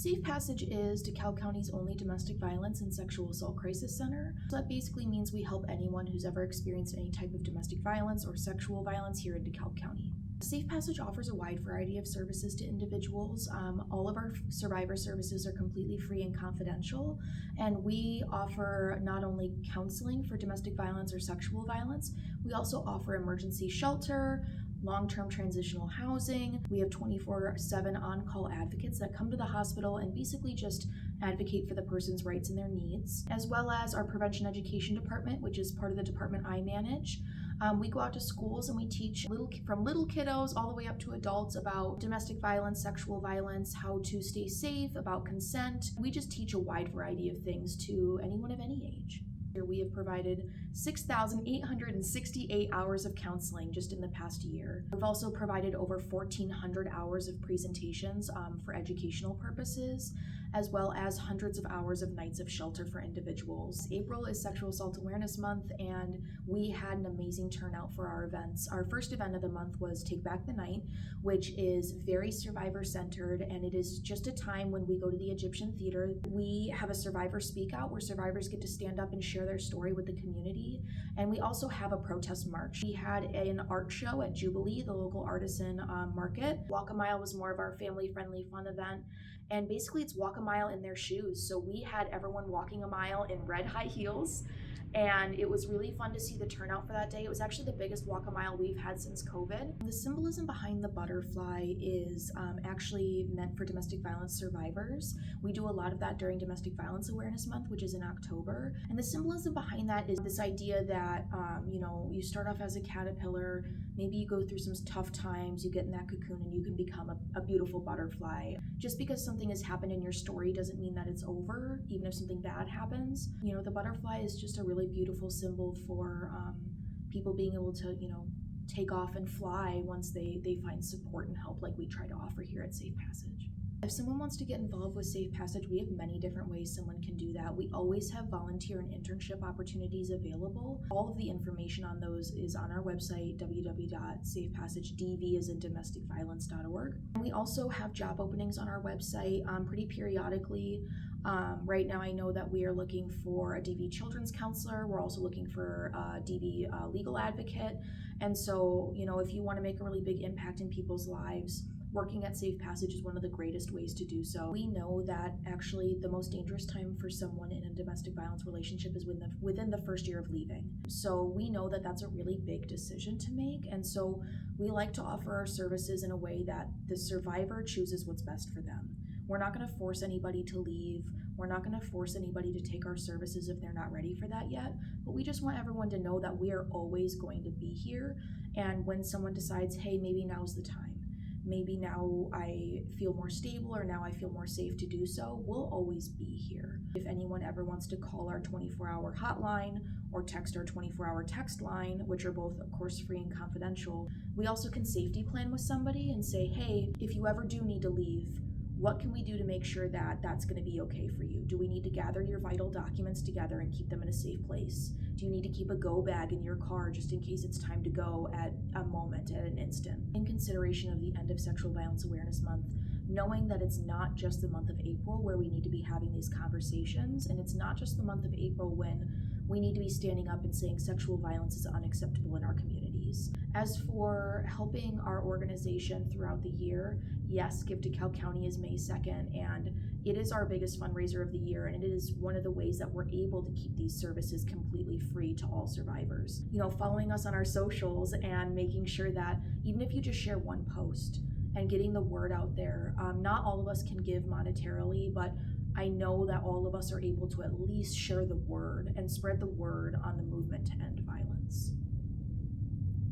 Safe Passage is DeKalb County's only domestic violence and sexual assault crisis center. So that basically means we help anyone who's ever experienced any type of domestic violence or sexual violence here in DeKalb County. Safe Passage offers a wide variety of services to individuals. All of our survivor services are completely free and confidential, and we offer not only counseling for domestic violence or sexual violence, we also offer emergency shelter, long-term transitional housing. We have 24/7 on-call advocates that come to the hospital and basically just advocate for the person's rights and their needs, as well as our prevention education department, which is part of the department I manage. We go out to schools and we teach from little kiddos all the way up to adults about domestic violence, sexual violence, how to stay safe, about consent. We just teach a wide variety of things to anyone of any age. We have provided 6,868 hours of counseling just in the past year. We've also provided over 1,400 hours of presentations for educational purposes, as well as hundreds of hours of nights of shelter for individuals. April is Sexual Assault Awareness Month, and we had an amazing turnout for our events. Our first event of the month was Take Back the Night, which is very survivor-centered, and it is just a time when we go to the Egyptian Theater. We have a survivor speak out where survivors get to stand up and share their story with the community, and we also have a protest march. We had an art show at Jubilee, the local artisan market. Walk a Mile was more of our family-friendly fun event, and basically it's walk a mile in their shoes. So we had everyone walking a mile in red high heels, and it was really fun to see the turnout for that day. It was actually the biggest walk a mile we've had since COVID. The symbolism behind the butterfly is actually meant for domestic violence survivors. We do a lot of that during Domestic Violence Awareness Month, which is in October. And the symbolism behind that is this idea that, you start off as a caterpillar, maybe you go through some tough times, you get in that cocoon and you can become a beautiful butterfly. Just because something has happened in your story doesn't mean that it's over, even if something bad happens. The butterfly is just a really beautiful symbol for people being able to, take off and fly once they find support and help like we try to offer here at Safe Passage. If someone wants to get involved with Safe Passage, we have many different ways someone can do that. We always have volunteer and internship opportunities available. All of the information on those is on our website, www.safepassagedv.org. And we also have job openings on our website pretty periodically. Right now I know that we are looking for a DV children's counselor. We're also looking for a DV legal advocate. And so, if you want to make a really big impact in people's lives, working at Safe Passage is one of the greatest ways to do so. We know that actually the most dangerous time for someone in a domestic violence relationship is within the first year of leaving. So we know that that's a really big decision to make. And so we like to offer our services in a way that the survivor chooses what's best for them. We're not going to force anybody to leave. We're not going to force anybody to take our services if they're not ready for that yet. But we just want everyone to know that we are always going to be here. And when someone decides, hey, maybe now's the time, maybe now I feel more stable or now I feel more safe to do so, we'll always be here. If anyone ever wants to call our 24-hour hotline or text our 24-hour text line, which are both, of course, free and confidential, we also can safety plan with somebody and say, hey, if you ever do need to leave, what can we do to make sure that that's going to be okay for you? Do we need to gather your vital documents together and keep them in a safe place? Do you need to keep a go bag in your car just in case it's time to go at a moment, at an instant? In consideration of the end of Sexual Violence Awareness Month, knowing that it's not just the month of April where we need to be having these conversations, and it's not just the month of April when we need to be standing up and saying sexual violence is unacceptable in our communities. As for helping our organization throughout the year, yes, Give DeKalb County is May 2nd, and it is our biggest fundraiser of the year, and it is one of the ways that we're able to keep these services completely free to all survivors. Following us on our socials and making sure that even if you just share one post and getting the word out there, not all of us can give monetarily, but I know that all of us are able to at least share the word and spread the word on the movement to end violence.